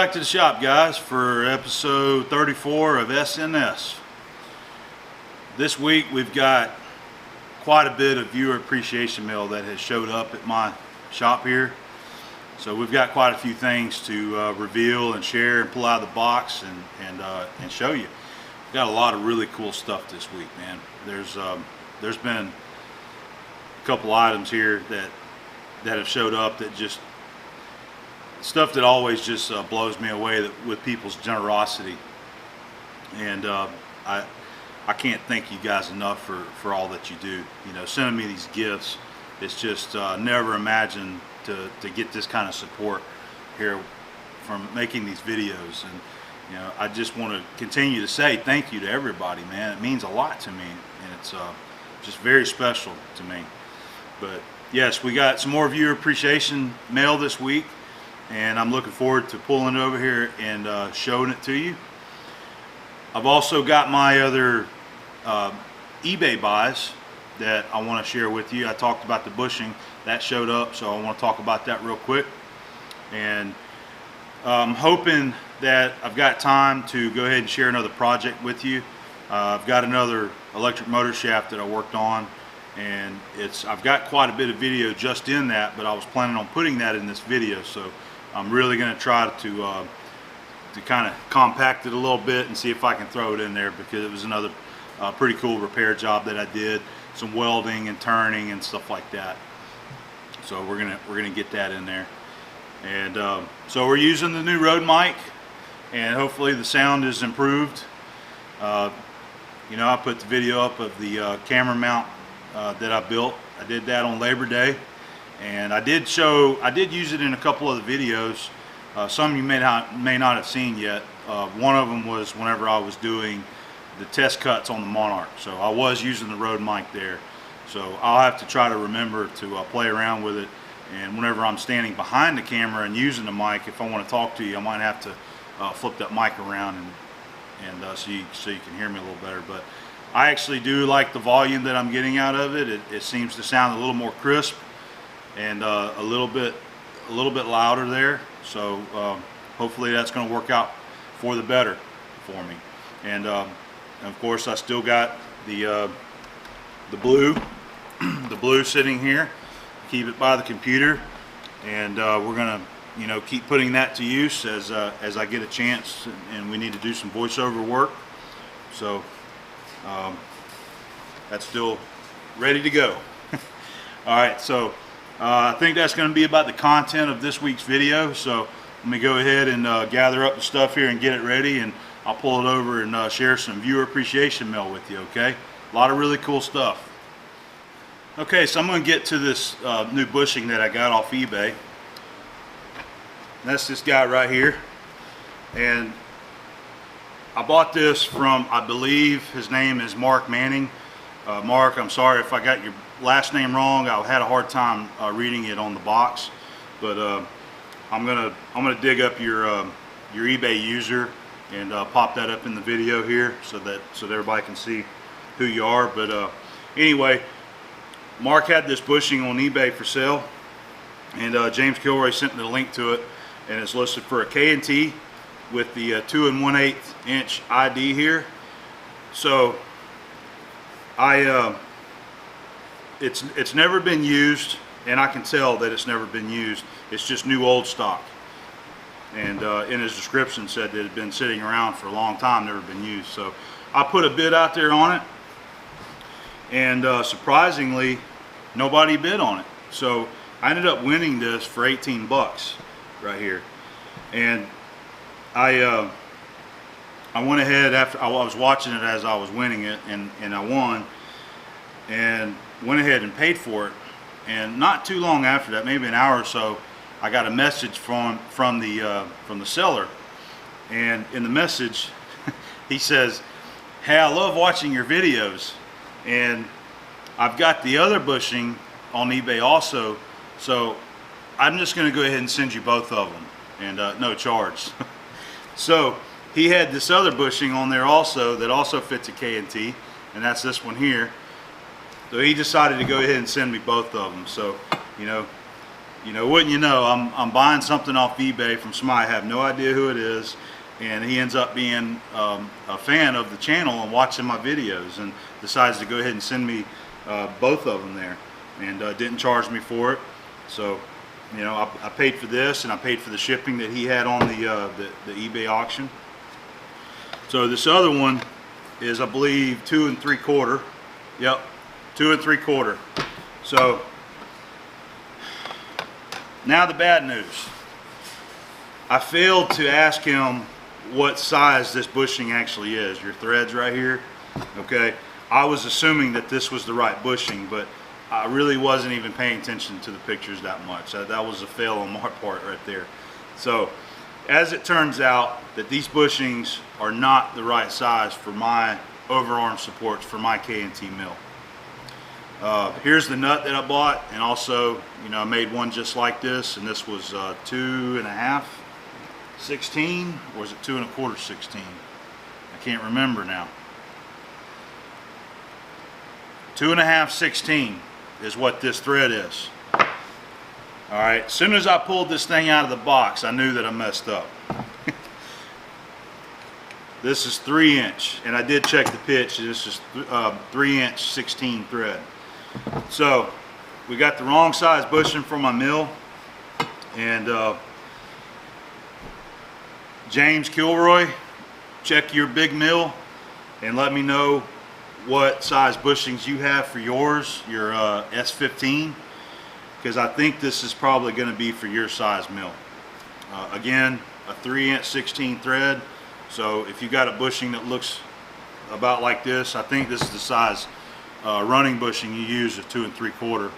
back to the shop, guys, for episode 34 of SNS. This week we've got quite a bit of viewer appreciation mail that has showed up at my shop here. So we've got quite a few things to reveal and share and pull out of the box and show you. We've got a lot of really cool stuff this week, man. There's been a couple items here that have showed up that just stuff that always just blows me away with people's generosity, and I can't thank you guys enough for all that you do. You know, sending me these gifts, it's just never imagined to get this kind of support here from making these videos. And you know, I just want to continue to say thank you to everybody, man. It means a lot to me, and it's just very special to me. But yes, we got some more viewer appreciation mail this week, and I'm looking forward to pulling it over here and showing it to you. I've also got my other eBay buys that I want to share with you. I talked about the bushing that showed up, so I want to talk about that real quick. And I'm hoping that I've got time to go ahead and share another project with you. I've got another electric motor shaft that I worked on, and I've got quite a bit of video just in that, but I was planning on putting that in this video, so I'm really going to try to kind of compact it a little bit and see if I can throw it in there, because it was another pretty cool repair job that I did, some welding and turning and stuff like that. So we're gonna get that in there. And so we're using the new Rode mic, and hopefully the sound is improved. You know, I put the video up of the camera mount that I built. I did that on Labor Day, and I did use it in a couple of the videos. Some you may not have seen yet. One of them was whenever I was doing the test cuts on the Monarch. So I was using the Rode mic there. So I'll have to try to remember to play around with it. And whenever I'm standing behind the camera and using the mic, if I want to talk to you, I might have to flip that mic around and so you can hear me a little better. But I actually do like the volume that I'm getting out of it. It seems to sound a little more crisp and a little bit louder there. So hopefully that's going to work out for the better for me. And of course I still got the blue sitting here. Keep it by the computer, and we're gonna, you know, keep putting that to use as I get a chance, and we need to do some voiceover work. So that's still ready to go. All right, so I think that's going to be about the content of this week's video. So let me go ahead and gather up the stuff here and get it ready, and I'll pull it over and share some viewer appreciation mail with you. Okay, a lot of really cool stuff. Okay, so I'm going to get to this new bushing that I got off eBay. That's this guy right here, and I bought this from, I believe his name is Mark Manning. Mark, I'm sorry if I got your last name wrong. I had a hard time reading it on the box, but I'm gonna dig up your eBay user and pop that up in the video here so that everybody can see who you are. But anyway, Mark had this bushing on eBay for sale, and James Kilroy sent me the link to it, and it's listed for a K&T with the 2 1/8 inch ID here. So it's never been used, and I can tell that it's never been used. It's just new old stock, and in his description said that it had been sitting around for a long time, never been used. So I put a bid out there on it, and surprisingly nobody bid on it. So I ended up winning this for 18 bucks right here. And I went ahead after I was watching it as I was winning it, and I won, and went ahead and paid for it. And not too long after that, maybe an hour or so, I got a message from the seller, and in the message he says, "Hey, I love watching your videos, and I've got the other bushing on eBay also, so I'm just going to go ahead and send you both of them, and no charge." So he had this other bushing on there also that also fits a K&T, and that's this one here. So he decided to go ahead and send me both of them. So, you know, you know, wouldn't you know, I'm buying something off eBay from somebody I have no idea who it is, and he ends up being a fan of the channel and watching my videos, and decides to go ahead and send me both of them there, and didn't charge me for it. So, you know, I paid for this, and I paid for the shipping that he had on the eBay auction. So this other one is, I believe, 2 3/4. Yep, 2 3/4. So now the bad news. I failed to ask him what size this bushing actually is. Your threads right here, okay? I was assuming that this was the right bushing, but I really wasn't even paying attention to the pictures that much. That was a fail on my part right there. So, as it turns out, that these bushings are not the right size for my overarm supports for my K&T mill. Here's the nut that I bought, and also, you know, I made one just like this, and this was 2 1/2 16, or was it 2 1/4 16? I can't remember now. 2 1/2 16 is what this thread is. All right, as soon as I pulled this thing out of the box, I knew that I messed up. This is 3-inch, and I did check the pitch. This is 3-inch 16 thread. So we got the wrong size bushing for my mill, and James Kilroy, check your big mill and let me know what size bushings you have for yours, your S15, because I think this is probably going to be for your size mill. Again, a 3-inch 16 thread. So if you got a bushing that looks about like this, I think this is the size running bushing you use, of 2 3/4.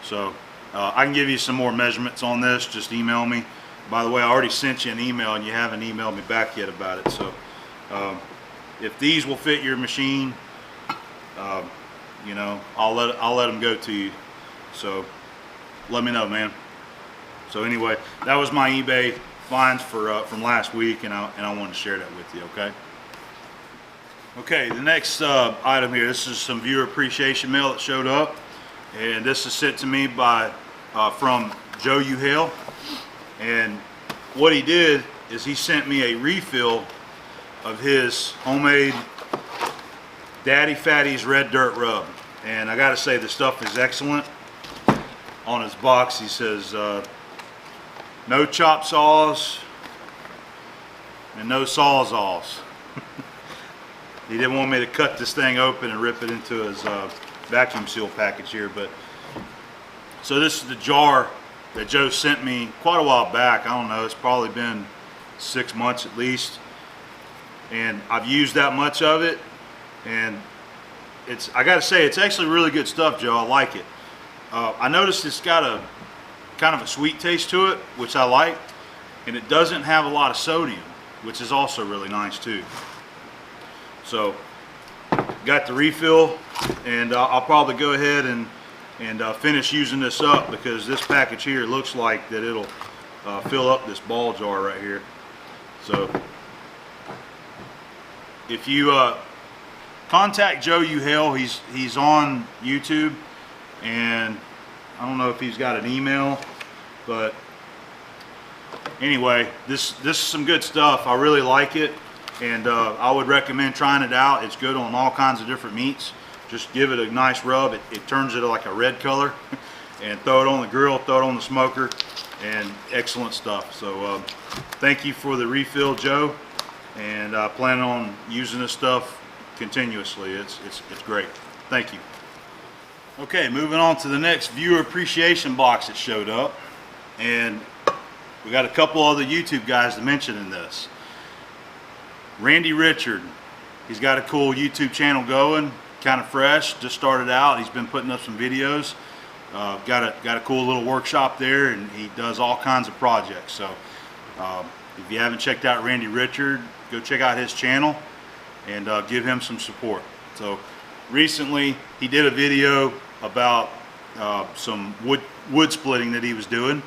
So I can give you some more measurements on this. Just email me. By the way, I already sent you an email and you haven't emailed me back yet about it. So if these will fit your machine, you know, I'll let them go to you. So let me know, man. So anyway, that was my eBay finds for from last week, and I wanted to share that with you. Okay. Okay, the next item here. This is some viewer appreciation mail that showed up, and this is sent to me by from Joe Uhale. And what he did is he sent me a refill of his homemade Daddy Fatty's Red Dirt Rub, and I gotta say the stuff is excellent. On his box he says no chop saws and no sawzalls. He didn't want me to cut this thing open and rip it into his vacuum seal package here, but so this is the jar that Joe sent me quite a while back. I don't know, it's probably been 6 months at least, and I've used that much of it, and I gotta say, it's actually really good stuff, Joe. I like it. I noticed it's got a kind of a sweet taste to it, which I like, and it doesn't have a lot of sodium, which is also really nice too. So got the refill, and I'll probably go ahead and finish using this up, because this package here looks like that it'll fill up this ball jar right here. So if you contact Joe Uhale, he's on YouTube, and I don't know if he's got an email, but anyway, this is some good stuff. I really like it, and I would recommend trying it out. It's good on all kinds of different meats. Just give it a nice rub. It turns it like a red color, and throw it on the grill, throw it on the smoker, and excellent stuff. So thank you for the refill, Joe, and I plan on using this stuff continuously. It's great. Thank you. Okay, moving on to the next viewer appreciation box that showed up, and we got a couple other YouTube guys to mention in this. Randy Richard, he's got a cool YouTube channel going, kind of fresh, just started out. He's been putting up some videos. Got a cool little workshop there, and he does all kinds of projects. So if you haven't checked out Randy Richard, go check out his channel and give him some support. So recently he did a video about some wood splitting that he was doing,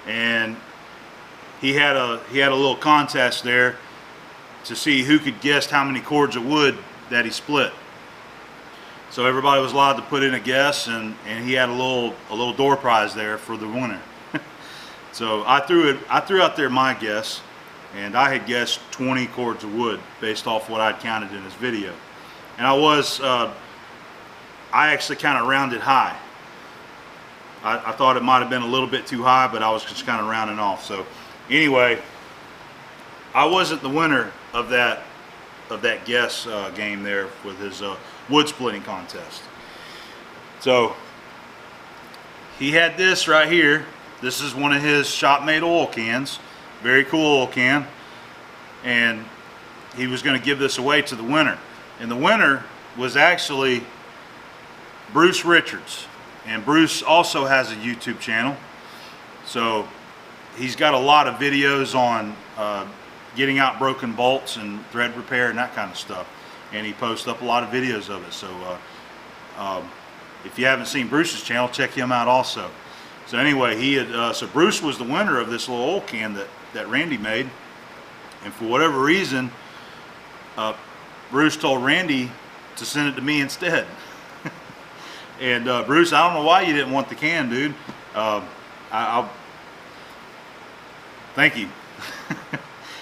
and he had a little contest there to see who could guess how many cords of wood that he split. So everybody was allowed to put in a guess, and he had a little door prize there for the winner. So I threw out there my guess, and I had guessed 20 cords of wood based off what I'd counted in his video. And I actually kind of rounded high. I thought it might have been a little bit too high, but I was just kind of rounding off. So anyway, I wasn't the winner of that guess game there with his wood splitting contest. So he had this right here. This is one of his shop made oil cans. Very cool oil can. And he was going to give this away to the winner. And the winner was actually Bruce Richards. And Bruce also has a YouTube channel. So he's got a lot of videos on getting out broken bolts and thread repair and that kind of stuff. And he posts up a lot of videos of it. So if you haven't seen Bruce's channel, check him out also. So anyway, so Bruce was the winner of this little oil can that Randy made. And for whatever reason, Bruce told Randy to send it to me instead. And Bruce, I don't know why you didn't want the can, dude. I'll thank you.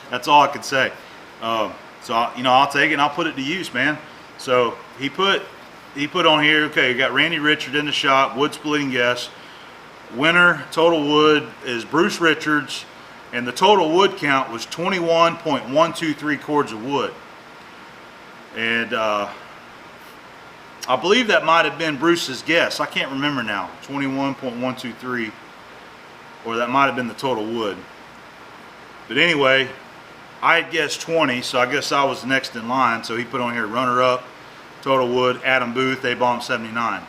That's all I could say. So I'll take it and I'll put it to use, man. So he put on here, okay, you got Randy Richard in the shop, wood splitting guess. Winner total wood is Bruce Richards, and the total wood count was 21.123 cords of wood. And I believe that might have been Bruce's guess. I can't remember now. 21.123, or that might have been the total wood. But anyway, I had guessed 20, so I guess I was next in line. So he put on here runner-up, total wood, Adam Booth, A-Bomb 79.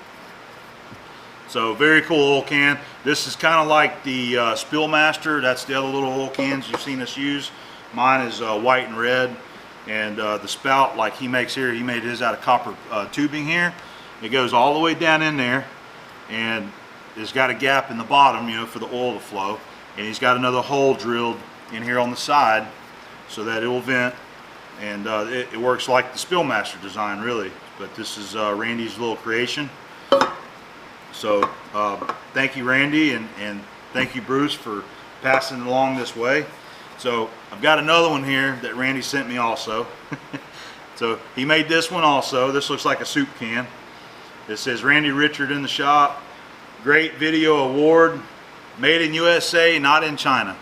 So very cool oil can. This is kind of like the Spillmaster. That's the other little oil cans you've seen us use. Mine is white and red. And the spout, like he makes here, he made his out of copper tubing here. It goes all the way down in there, and it's got a gap in the bottom, for the oil to flow. And he's got another hole drilled in here on the side so that it will vent. And it works like the Spillmaster design, really. But this is Randy's little creation. So thank you, Randy, and thank you, Bruce, for passing it along this way. So I've got another one here that Randy sent me also. So he made this one also. This looks like a soup can. It says Randy Richard in the shop. Great video award. Made in USA, not in China.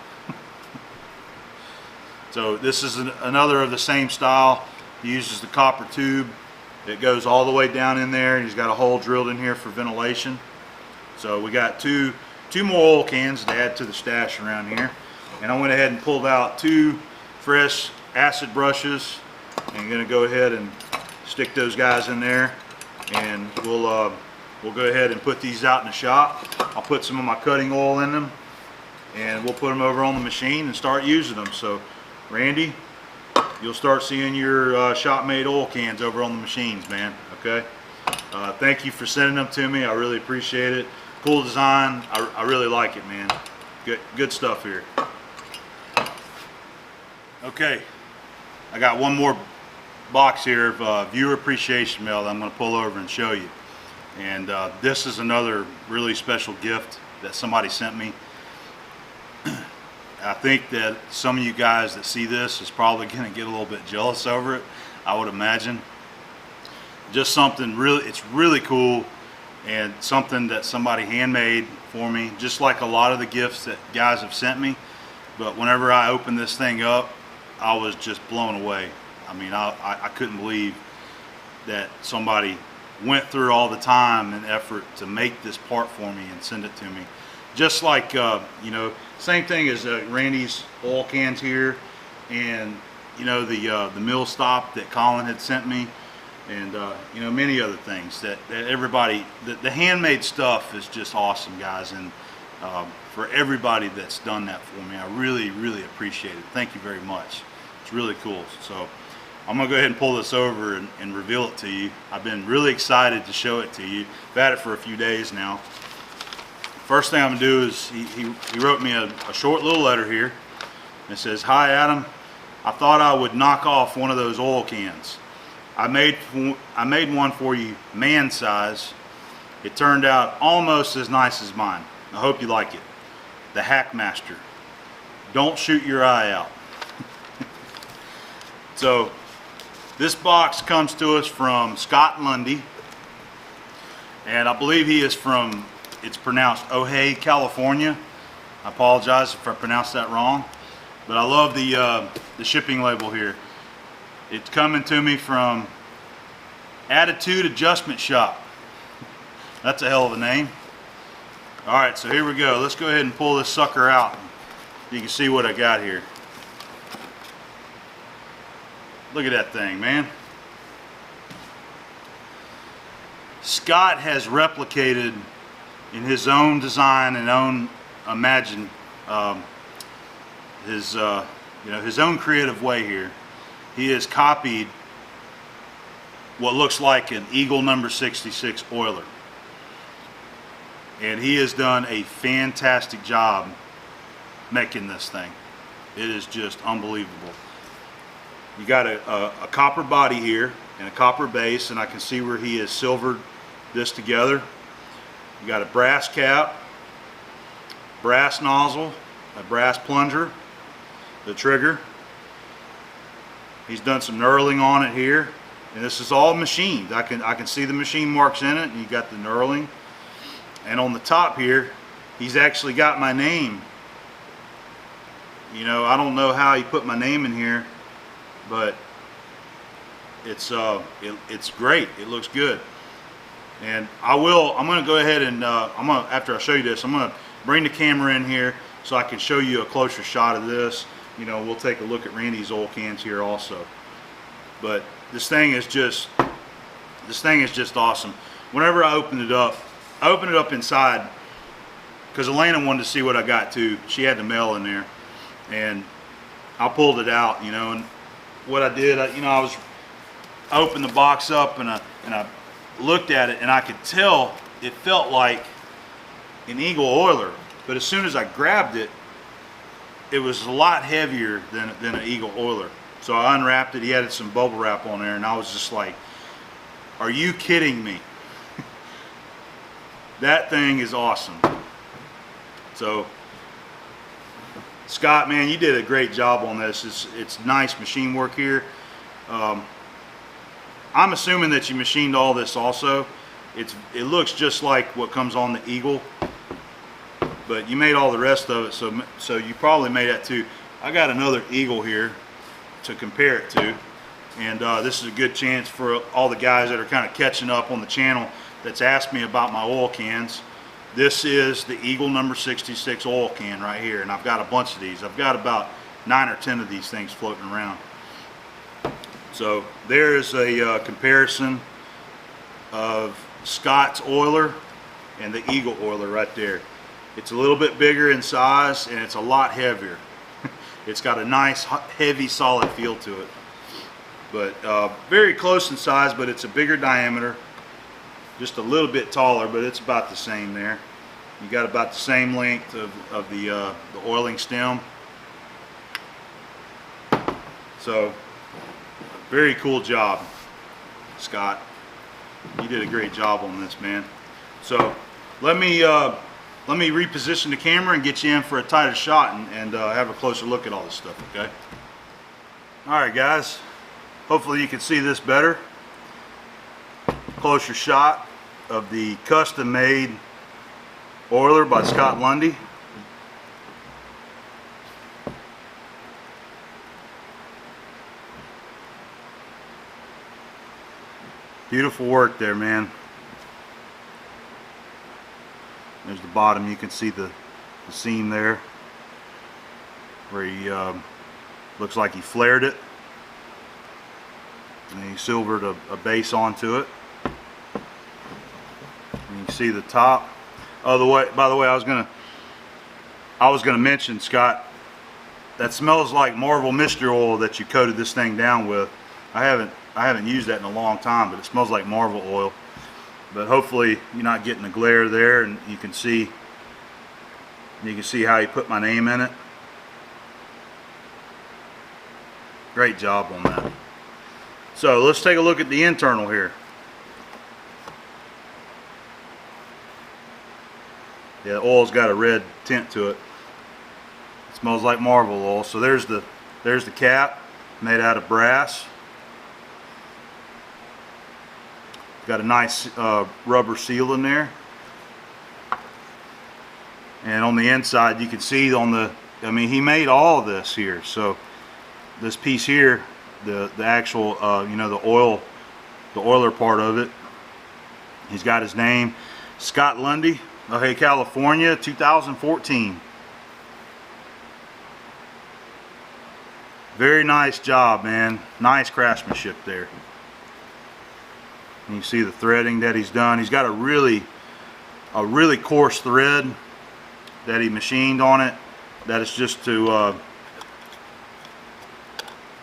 So this is another of the same style. He uses the copper tube. It goes all the way down in there. He's got a hole drilled in here for ventilation. So we got two more oil cans to add to the stash around here. And I went ahead and pulled out 2 fresh acid brushes. And I'm gonna go ahead and stick those guys in there. And we'll go ahead and put these out in the shop. I'll put some of my cutting oil in them, and we'll put them over on the machine and start using them. So Randy, you'll start seeing your shop-made oil cans over on the machines, man. Okay. Thank you for sending them to me. I really appreciate it. Cool design. I really like it, man. Good stuff here. Okay, I got one more box here of viewer appreciation mail that I'm going to pull over and show you. And this is another really special gift that somebody sent me. I think that some of you guys that see this is probably going to get a little bit jealous over it, I would imagine. Just something really, it's really cool, and something that somebody handmade for me, just like a lot of the gifts that guys have sent me. But whenever I opened this thing up, I was just blown away. I mean, I couldn't believe that somebody went through all the time and effort to make this part for me and send it to me. Just like, same thing as Randy's oil cans here, and the mill stop that Colin had sent me, and many other things that everybody, the handmade stuff is just awesome, guys. And for everybody that's done that for me, I really appreciate it. Thank you very much. It's really cool. So I'm gonna go ahead and pull this over and reveal it to you. I've been really excited to show it to you. I've had it for a few days now. First thing I'm gonna do is he wrote me a short little letter here. It says, "Hi Adam, I thought I would knock off one of those oil cans. I made one for you man size. It turned out almost as nice as mine. I hope you like it. The Hackmaster. Don't shoot your eye out. So this box comes to us from Scott Lundy, and I believe he is from, it's pronounced Ojai, California. I apologize if I pronounced that wrong, but I love the shipping label here. It's coming to me from Attitude Adjustment Shop. That's a hell of a name. All right, so here we go. Let's go ahead and pull this sucker out. You can see what I got here. Look at that thing, man. Scott has replicated in his own design and own his own creative way here. He has copied what looks like an Eagle number 66 oiler, and he has done a fantastic job making this thing. It is just unbelievable. You got a copper body here and a copper base, and I can see where he has silvered this together. You got a brass cap, brass nozzle, a brass plunger, the trigger. He's done some knurling on it here, and this is all machined. I can see the machine marks in it, and you got the knurling. And on the top here, he's actually got my name. You know, I don't know how he put my name in here, but it's great. It looks good. And I'm going to go ahead and after I show you this, I'm going to bring the camera in here so I can show you a closer shot of this. You know, we'll take a look at Randy's oil cans here also. But this thing is just awesome. Whenever I opened it up inside because Elena wanted to see what I got too. She had the mail in there, and I pulled it out, you know. And what I did, I opened the box up and I looked at it, and I could tell it felt like an Eagle oiler, but as soon as I grabbed it, it was a lot heavier than an Eagle oiler. So I unwrapped it. He had some bubble wrap on there, and I was just like, are you kidding me? That thing is awesome. So Scott, man, you did a great job on this. It's nice machine work here. I'm assuming that you machined all this also. It looks just like what comes on the Eagle, but you made all the rest of it, so you probably made that too. I got another Eagle here to compare it to, and this is a good chance for all the guys that are kind of catching up on the channel that's asked me about my oil cans. This is the Eagle number 66 oil can right here, and I've got a bunch of these. I've got about 9 or 10 of these things floating around. So there is a comparison of Scott's oiler and the Eagle oiler right there. It's a little bit bigger in size, and it's a lot heavier. It's got a nice heavy solid feel to it, but very close in size, but it's a bigger diameter, just a little bit taller, but it's about the same there. You got about the same length of the oiling stem. So very cool job, Scott. You did a great job on this, man. So let me reposition the camera and get you in for a tighter shot and have a closer look at all this stuff, okay? All right, guys. Hopefully you can see this better. Closer shot of the custom-made oiler by Scott Lundy. Beautiful work there, man. There's the bottom. You can see the seam there where he looks like he flared it, and he silvered a base onto it. And you can see the top. Oh, by the way, I was gonna mention, Scott, that smells like Marvel Mystery Oil that you coated this thing down with. I haven't used that in a long time, but it smells like Marvel oil. But hopefully you're not getting the glare there, and you can see how he put my name in it. Great job on that. So let's take a look at the internal here. Yeah, the oil's got a red tint to it. It smells like Marvel oil. So there's the cap made out of brass. Got a nice rubber seal in there. And on the inside you can see on the, I mean, he made all of this here. So this piece here, the actual you know, the oiler part of it, he's got his name, Scott Lundy, Ojai, California, 2014. Very nice job, man. Nice craftsmanship there. And you see the threading that he's done. He's got a really coarse thread that he machined on it. That is just to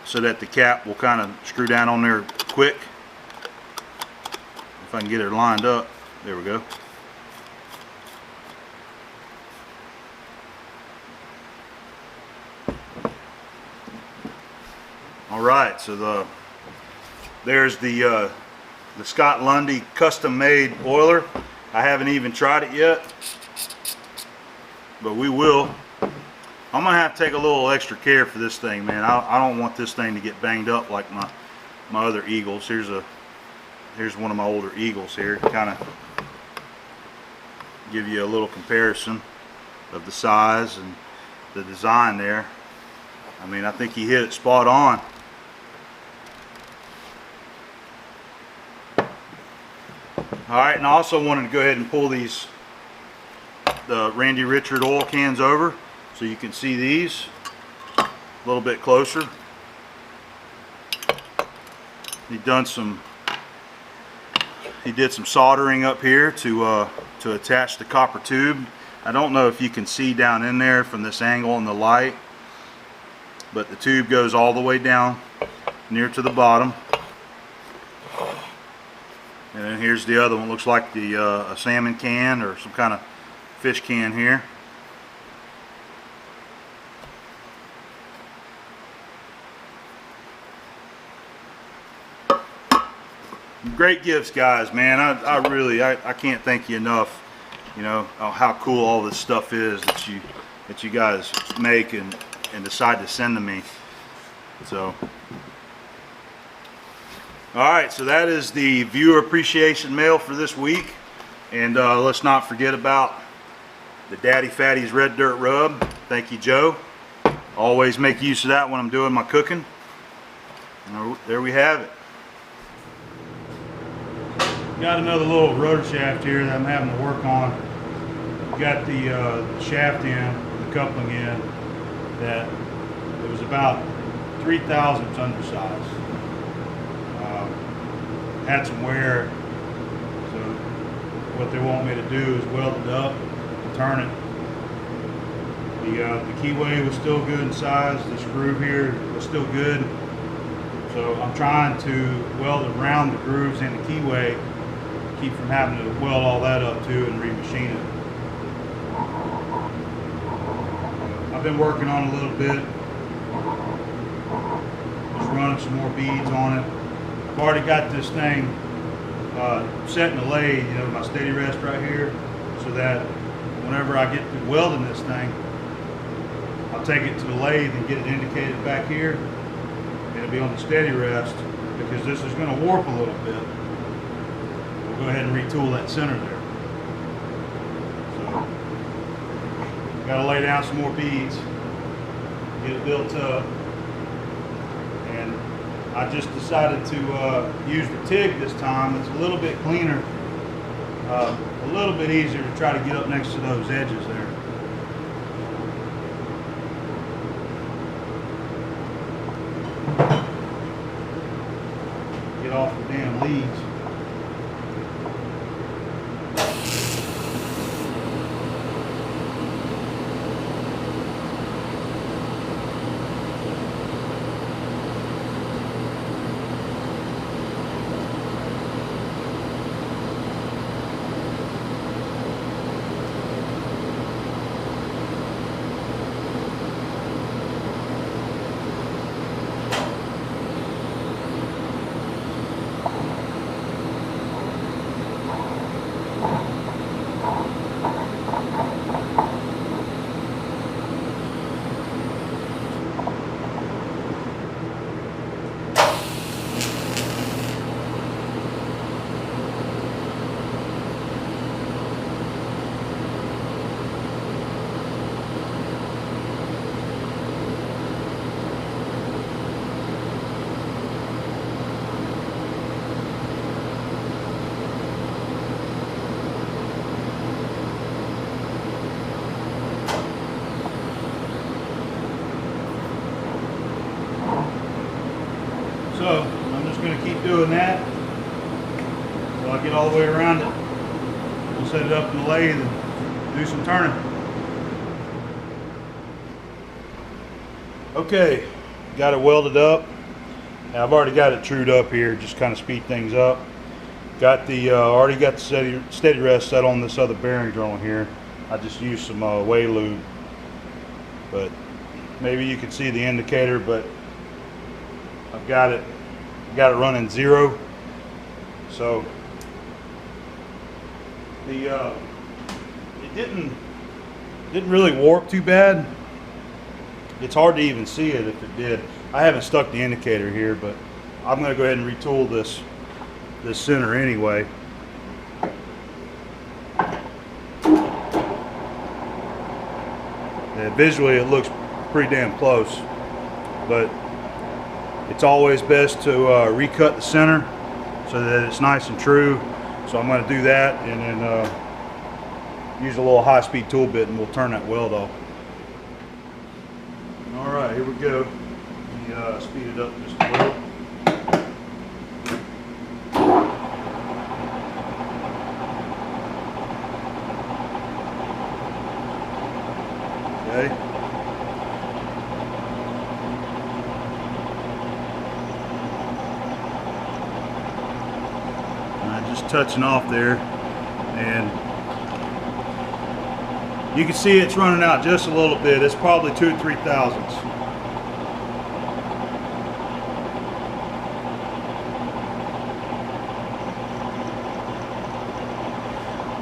so that the cap will kind of screw down on there quick. If I can get it lined up, there we go. All right, so there's the Scott Lundy custom-made oiler. I haven't even tried it yet, but we will. I'm gonna have to take a little extra care for this thing, man. I don't want this thing to get banged up like my other Eagles. Here's one of my older Eagles here. Kind of give you a little comparison of the size and the design there. I mean, I think he hit it spot on. Alright, and I also wanted to go ahead and pull the Randy Richard oil cans over so you can see these a little bit closer. He did some soldering up here to attach the copper tube. I don't know if you can see down in there from this angle in the light, but the tube goes all the way down near to the bottom. And then here's the other one. Looks like a salmon can or some kind of fish can here. Great gifts, guys, man. I really can't thank you enough, you know, how cool all this stuff is that you guys make and decide to send to me. So alright, so that is the viewer appreciation mail for this week. And let's not forget about the Daddy Fatty's Red Dirt Rub. Thank you, Joe. Always make use of that when I'm doing my cooking. And there we have it. Got another little rotor shaft here that I'm having to work on. Got the shaft in, the coupling in, that it was about 3/1000 undersized. Had some wear, so what they want me to do is weld it up, turn it. The keyway was still good in size. The screw here was still good, so I'm trying to weld around the grooves in the keyway, keep from having to weld all that up too and remachine it. I've been working on it a little bit, just running some more beads on it. I've already got this thing set in the lathe, you know, my steady rest right here, so that whenever I get to welding this thing, I'll take it to the lathe and get it indicated back here, and it'll be on the steady rest, because this is going to warp a little bit. We'll go ahead and retool that center there. So, got to lay down some more beads, get it built up. And I just decided to use the TIG this time. It's a little bit cleaner, a little bit easier to try to get up next to those edges there. Get off the damn leads. So I'm just going to keep doing that until I get all the way around it. We'll set it up in the lathe and do some turning. Okay, got it welded up. Now I've already got it trued up here, just kind of speed things up. Got the already got the steady rest set on this other bearing drum here. I just used some way lube, but maybe you can see the indicator, but I've got it running 0. So the it didn't really warp too bad. It's hard to even see it if it did. I haven't stuck the indicator here, but I'm going to go ahead and retool this center anyway. Yeah, visually it looks pretty damn close, but it's always best to recut the center so that it's nice and true. So I'm going to do that and then use a little high-speed tool bit and we'll turn that weld off. Alright, here we go. Let me speed it up just a little. Okay. Just touching off there, and you can see it's running out just a little bit. It's probably 2 or 3 thousandths.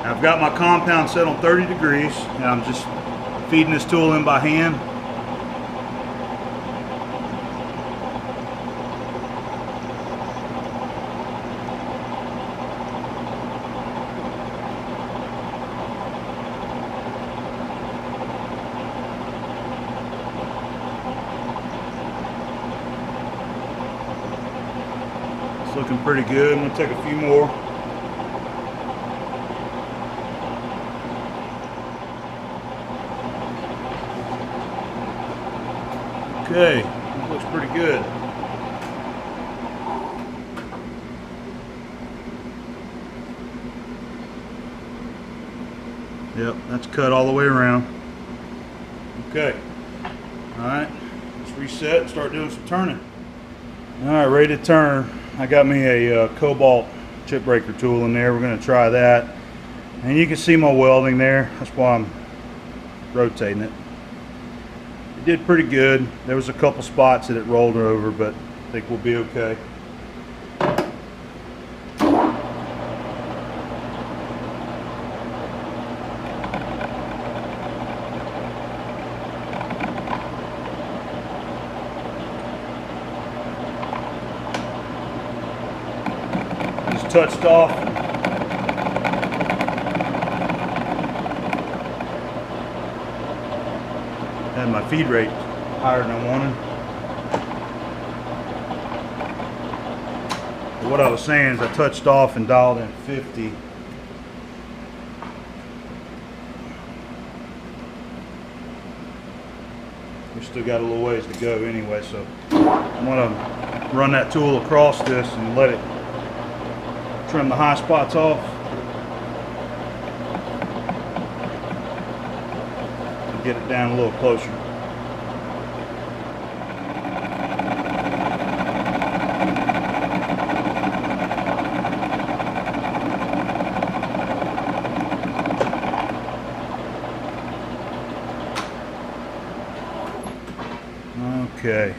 I've got my compound set on 30 degrees, and I'm just feeding this tool in by hand. It's looking pretty good. I'm going to take a few more. Okay, that looks pretty good. Yep, that's cut all the way around. Okay, alright, let's reset and start doing some turning. Alright, ready to turn. I got me a Cobalt chip breaker tool in there. We're going to try that. And you can see my welding there. That's why I'm rotating it. It did pretty good. There was a couple spots that it rolled over, but I think we'll be okay. Just touched off. And my feed rate higher than I wanted. But what I was saying is I touched off and dialed in 50. We still got a little ways to go anyway, so I'm going to run that tool across this and let it trim the high spots off. Get it down a little closer. Okay.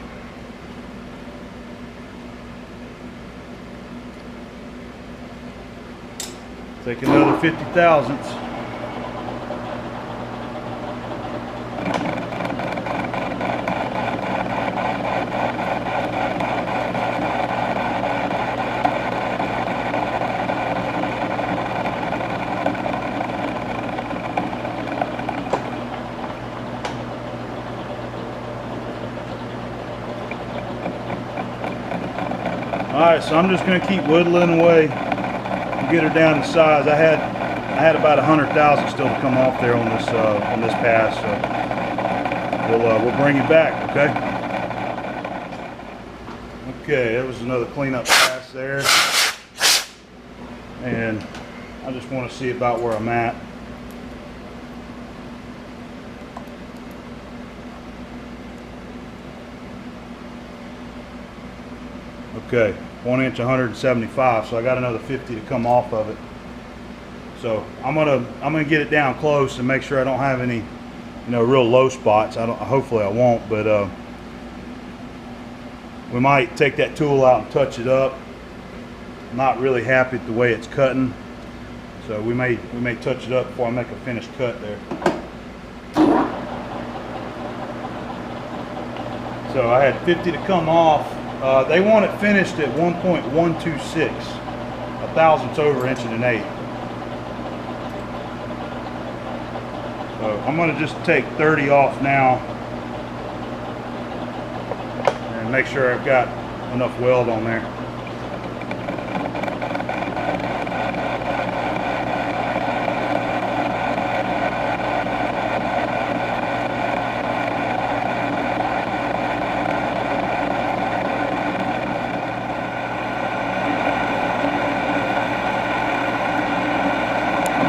Take another 50 thousandths. Alright, so I'm just going to keep whittling away and get her down to size. I had about 100,000 still to come off there on this pass, so we'll bring it back, okay? Okay, that was another cleanup pass there. And I just want to see about where I'm at. Okay, 1 inch 175, so I got another 50 to come off of it. So I'm gonna get it down close and make sure I don't have any, real low spots. Hopefully I won't, but we might take that tool out and touch it up. I'm not really happy with the way it's cutting, so we may touch it up before I make a finished cut there. So I had 50 to come off. They want it finished at 1.126, a thousandths over inch and an eighth. So I'm going to just take 30 off now and make sure I've got enough weld on there.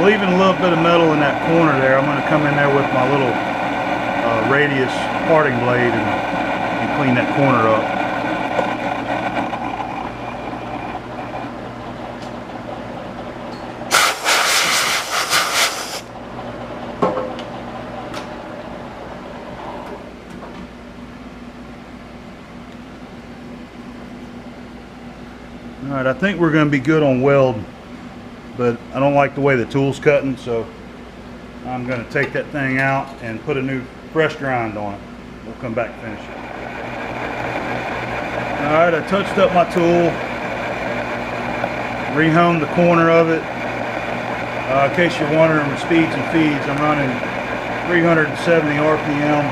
Leaving a little bit of metal in that corner there. I'm going to come in there with my little radius parting blade and clean that corner up. All right, I think we're going to be good on weld, but I don't like the way the tool's cutting, so I'm going to take that thing out and put a new fresh grind on it. We'll come back and finish it. Alright, I touched up my tool, rehomed the corner of it. In case you're wondering with speeds and feeds, I'm running 370 RPM.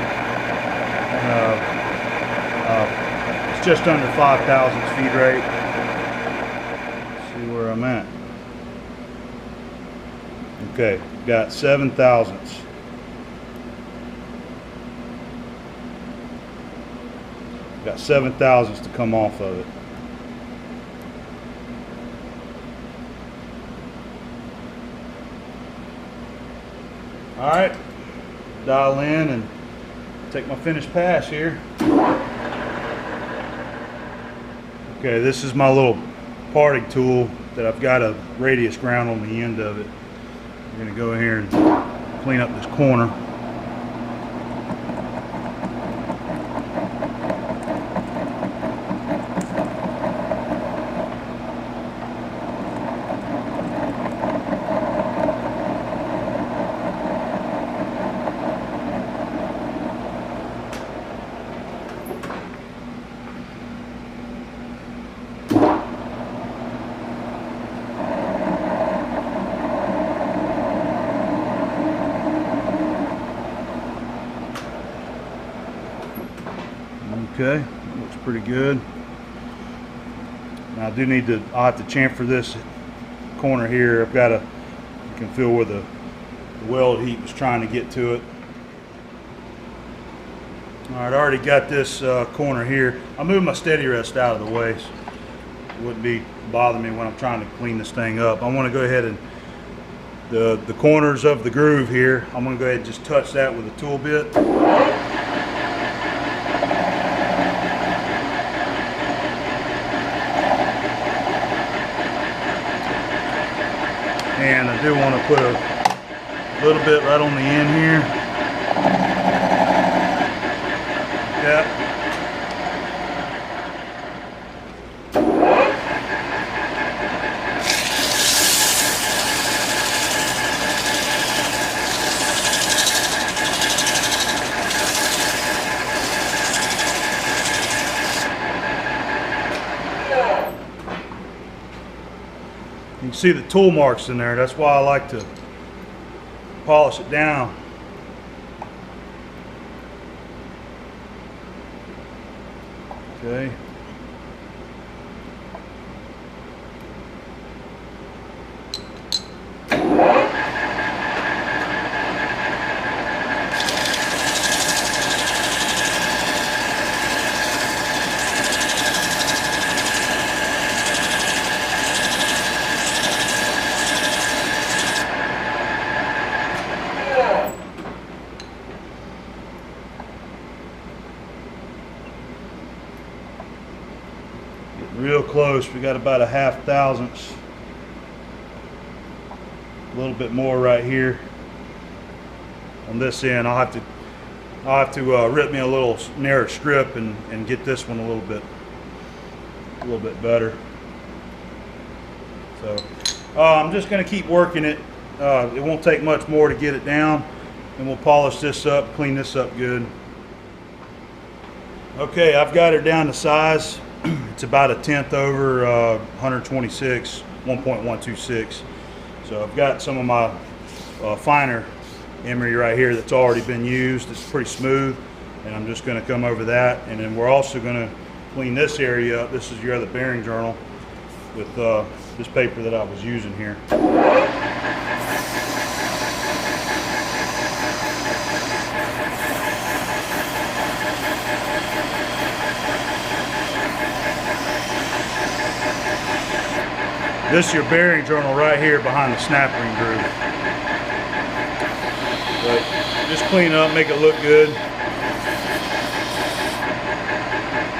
It's just under 5,000 feed rate. Let's see where I'm at. Okay, got 7 thousandths. Got 7 thousandths to come off of it. All right, dial in and take my finished pass here. Okay, this is my little parting tool that I've got a radius ground on the end of it. We're going to go in here and clean up this corner. Okay, looks pretty good. Now I do need to, I'll have to chamfer this corner here. I've got you can feel where the weld heat was trying to get to it. All right, I already got this corner here. I'll move my steady rest out of the way so it wouldn't be bothering me when I'm trying to clean this thing up. I want to go ahead and the corners of the groove here, I'm going to go ahead and just touch that with a tool bit. And I do want to put a little bit right on the end here. Yep. You can see the tool marks in there. That's why I like to polish it down. Okay. close. We got about a 1/2 thousandths. A little bit more right here on this end. I'll have to rip me a little narrow strip and get this one a little bit better. So I'm just going to keep working it. It won't take much more to get it down, and we'll polish this up, clean this up good. Okay, I've got her down to size. It's about a 1/10 over 126, 1.126. So I've got some of my finer emery right here that's already been used. It's pretty smooth, and I'm just going to come over that, and then we're also going to clean this area up. This is your other bearing journal with this paper that I was using here. This is your bearing journal right here behind the snap ring groove. But just clean it up, make it look good.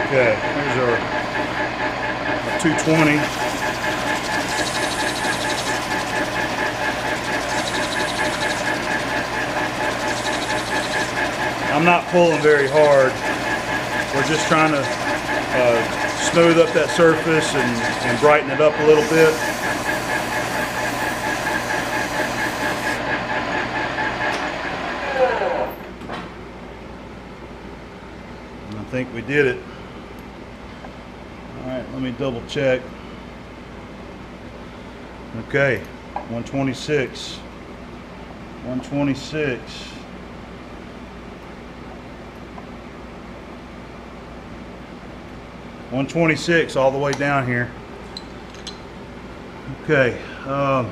Okay, here's our 220. I'm not pulling very hard. We're just trying to smooth up that surface and brighten it up a little bit. And I think we did it. All right, let me double check. Okay, 126. 126. $126 all the way down here. Okay, what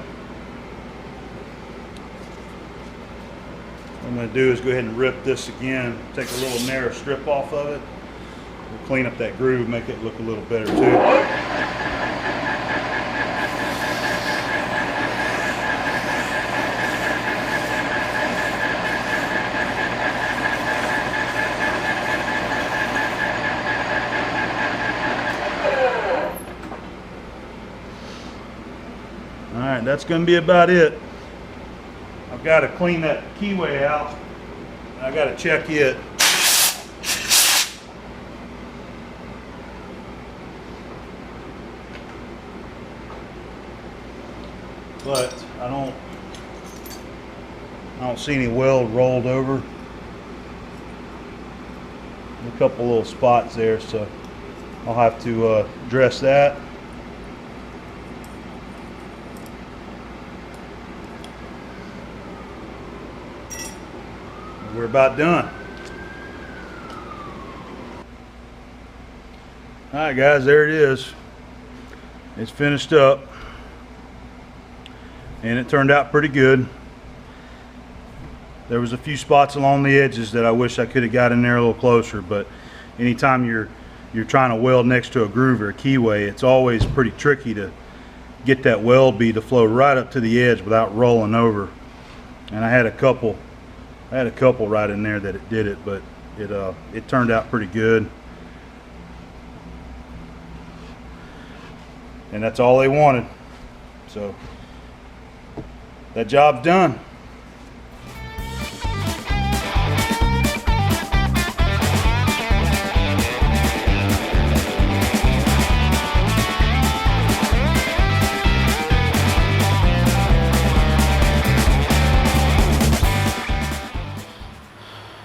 I'm going to do is go ahead and rip this again, take a little narrow strip off of it. We'll clean up that groove, make it look a little better too. Alright, that's going to be about it. I've got to clean that keyway out. I've got to check it. But I don't see any weld rolled over. A couple little spots there, so I'll have to address that. We're about done. Alright guys, there it is. It's finished up. And it turned out pretty good. There was a few spots along the edges that I wish I could have got in there a little closer, but anytime you're trying to weld next to a groove or a keyway, it's always pretty tricky to get that weld bead to flow right up to the edge without rolling over. And I had a couple right in there that it did it, but it turned out pretty good. And that's all they wanted. So that job's done.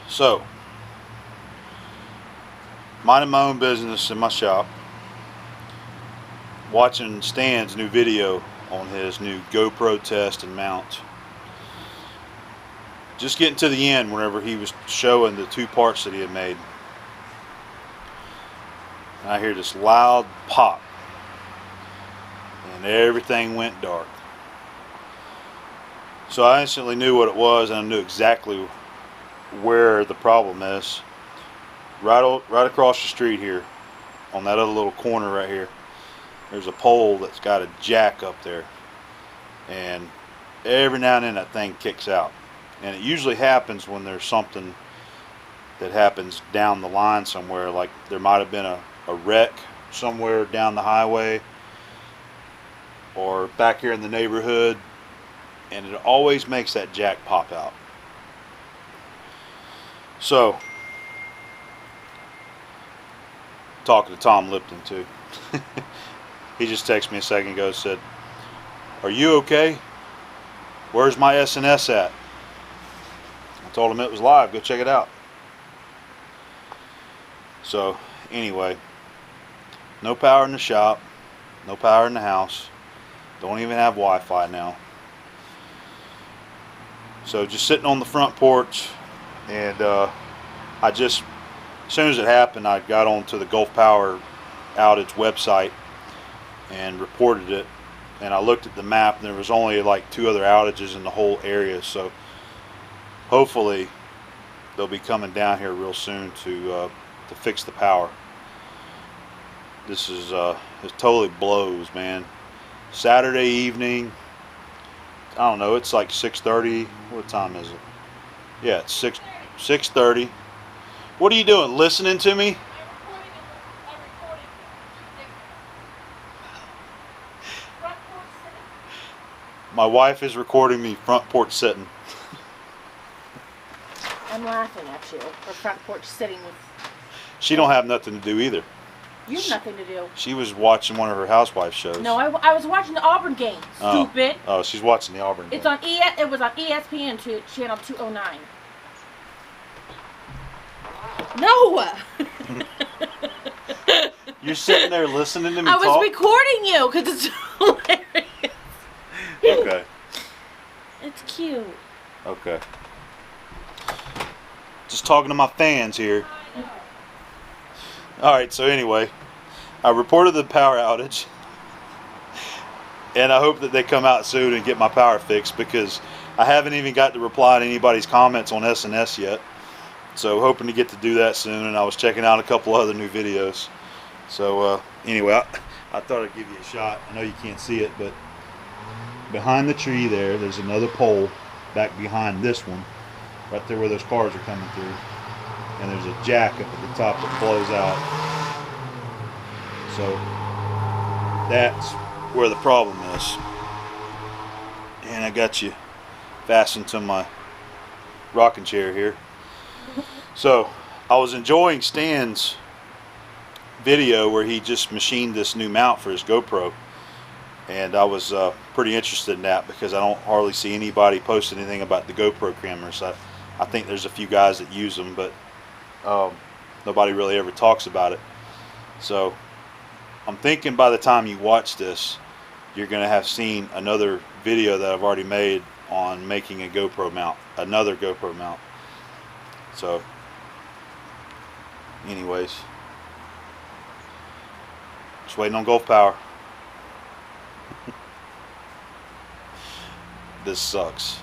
So, minding my own business in my shop, watching Stan's new video on his new GoPro test and mount. Just getting to the end whenever he was showing the two parts that he had made. And I hear this loud pop. And everything went dark. So I instantly knew what it was, and I knew exactly where the problem is. Right across the street here, on that other little corner right here, there's a pole that's got a jack up there, and every now and then that thing kicks out. And it usually happens when there's something that happens down the line somewhere, like there might have been a wreck somewhere down the highway or back here in the neighborhood, and it always makes that jack pop out. So, talking to Tom Lipton too. He just texted me a second ago, said, "Are you okay? Where's my S&S at?" I told him it was live, go check it out. So anyway, no power in the shop, no power in the house, don't even have Wi-Fi now. So just sitting on the front porch, and as soon as it happened, I got onto the Gulf Power outage website and reported it, and I looked at the map, and there was only like 2 other outages in the whole area. So hopefully they'll be coming down here real soon to fix the power. This is it totally blows, man. Saturday evening, I don't know, it's like 6:30. What time is it? Yeah, it's 6:30. What are you doing, listening to me? My wife is recording me front porch sitting. I'm laughing at you. Or front porch sitting with... She don't have nothing to do either. You have nothing to do. She was watching one of her housewife shows. No, I was watching the Auburn game. Stupid. Oh, she's watching the Auburn game. It's on it was on ESPN channel 209. No. You're sitting there listening to me I talk? was recording you because it's hilarious. Okay. It's cute. Okay. Just talking to my fans here. Alright, so anyway, I reported the power outage, and I hope that they come out soon and get my power fixed, because I haven't even got to reply to anybody's comments on S&S yet. So hoping to get to do that soon, and I was checking out a couple other new videos. So anyway, I thought I'd give you a shot. I know you can't see it, but behind the tree there's another pole back behind this one, right there where those cars are coming through. And there's a jack up at the top that blows out. So that's where the problem is. And I got you fastened to my rocking chair here. So I was enjoying Stan's video where he just machined this new mount for his GoPro, and I was pretty interested in that, because I don't hardly see anybody post anything about the GoPro cameras. I think there's a few guys that use them, but nobody really ever talks about it. So I'm thinking by the time you watch this, you're going to have seen another video that I've already made on making a GoPro mount, another GoPro mount. So anyways, just waiting on Gulf Power. This sucks.